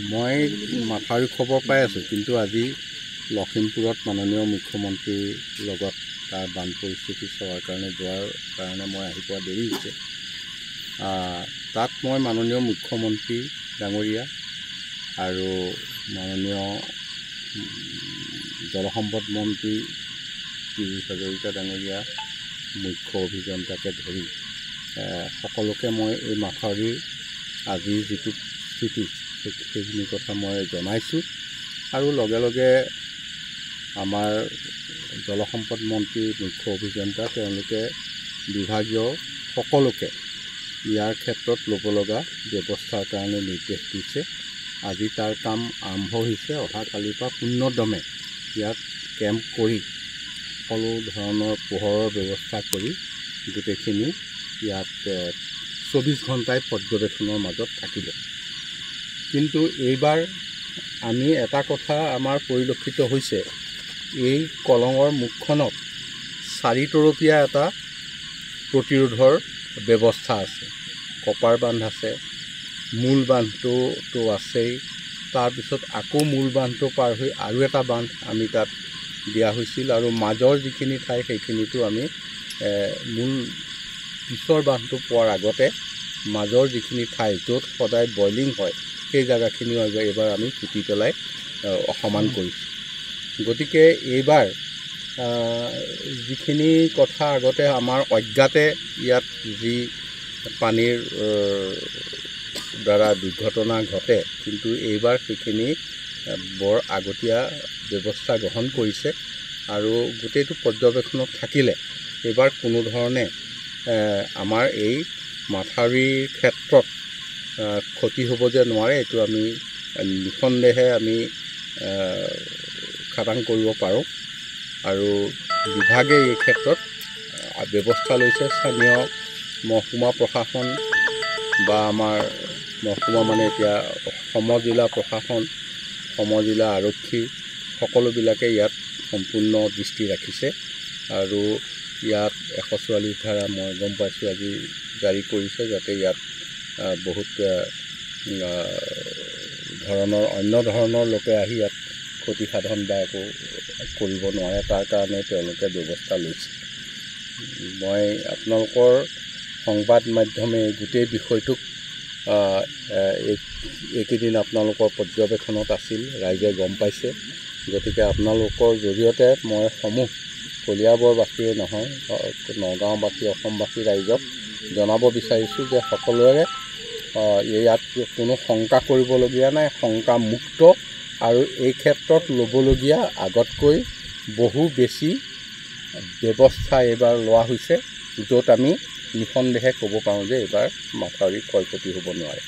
মই মাথাউৰি খবৰ পাই আছোঁ, কিন্তু আজি লখিমপুৰত মাননীয় মুখ্যমন্ত্ৰীৰ লগত তাৰ বান পৰিস্থিতি চোৱাৰ কাৰণে যোৱাৰ কাৰণে মই আহি পোৱা দেৰি হৈছে। তাত মই মাননীয় মুখ্যমন্ত্ৰী ডাঙৰীয়া আৰু মাননীয় জলসম্পদ মন্ত্ৰী পীযুষ হাজৰিকা ডাঙৰীয়া, মুখ্য অভিযন্তাকে ধৰি সকলোকে মই এই মাথাউৰিৰ আজিৰ যিটো স্থিতি সেইখিনি কথা মই জনাইছোঁ। আৰু লগে লগে আমাৰ জলসম্পদ মন্ত্ৰী, মুখ্য অভিযন্তা তেওঁলোকে বিভাগীয় সকলোকে ইয়াৰ ক্ষেত্ৰত ল'ব লগা ব্যৱস্থাৰ কাৰণে নিৰ্দেশ দিছে। আজি তাৰ কাম আৰম্ভ হৈছে। অহাকালিৰ পৰা পূৰ্ণদমে ইয়াত কেম্প কৰি সকলো ধৰণৰ পোহৰৰ ব্যৱস্থা কৰি গোটেইখিনি ইয়াত 24 ঘণ্টাই পৰ্যবেক্ষণৰ মাজত থাকিব। কিন্তু এইবাৰ আমি এটা কথা আমাৰ পৰিলক্ষিত হৈছে, এই কলঙৰ মুখখনত 4 তৰপীয়া এটা প্ৰতিৰোধৰ ব্যৱস্থা আছে। কপাৰ বান্ধ আছে, মূল বান্ধটো আছেই, তাৰপিছত আকৌ মূল বান্ধটো পাৰ হৈ আৰু এটা বান্ধ আমি তাত দিয়া হৈছিল, আৰু মাজৰ যিখিনি ঠাই সেইখিনিতো আমি মূল পিছৰ বান্ধটো পোৱাৰ আগতে মাজৰ যিখিনি ঠাই য'ত সদায় বইলিং হয় সেই জেগাখিনিও এইবাৰ আমি পুতি পেলাই সমান কৰিছোঁ। গতিকে এইবাৰ যিখিনি কথা আগতে আমাৰ অজ্ঞাতে ইয়াত যি পানীৰ দ্বাৰা দুৰ্ঘটনা ঘটে, কিন্তু এইবাৰ সেইখিনি বৰ আগতীয়া ব্যৱস্থা গ্ৰহণ কৰিছে। আৰু গোটেইটো পৰ্যবেক্ষণত থাকিলে এইবাৰ কোনো ধৰণে আমাৰ এই মাথাউৰিৰ ক্ষেত্ৰত ক্ষতি হ'ব যে নোৱাৰে, এইটো আমি নিঃসন্দেহে আমি খাটাং কৰিব পাৰোঁ। আৰু বিভাগে এই ক্ষেত্ৰত ব্যৱস্থা লৈছে। স্থানীয় মহকুমা প্ৰশাসন বা আমাৰ মহকুমা মানে এতিয়া সমজিলা প্ৰশাসন, সমজিলা আৰক্ষী সকলোবিলাকে ইয়াত সম্পূৰ্ণ দৃষ্টি ৰাখিছে। আৰু ইয়াত 144 ধাৰা মই গম পাইছোঁ আজি জাৰি কৰিছে, যাতে ইয়াত বহুত ধৰণৰ অন্য ধৰণৰ লোকে আহি ইয়াত ক্ষতিসাধন বা একো কৰিব নোৱাৰে, তাৰ কাৰণে তেওঁলোকে ব্যৱস্থা লৈছে। মই আপোনালোকৰ সংবাদ মাধ্যমে গোটেই বিষয়টোক এইকেইদিন আপোনালোকৰ পৰ্যবেক্ষণত আছিল, ৰাইজে গম পাইছে। গতিকে আপোনালোকৰ জৰিয়তে মই সমূহ কলিয়াবৰবাসীয়ে নহয়, নগাঁওবাসী, অসমবাসী ৰাইজক জনাব বিচাৰিছোঁ যে সকলোৰে ইয়াত কোনো শংকা কৰিবলগীয়া নাই, শংকামুক্ত। আৰু এই ক্ষেত্ৰত ল'বলগীয়া আগতকৈ বহু বেছি ব্যৱস্থা এইবাৰ লোৱা হৈছে, য'ত আমি নিঃসন্দেহে ক'ব পাৰোঁ যে এইবাৰ মাথাউৰি ক্ষয় ক্ষতি হ'ব নোৱাৰে।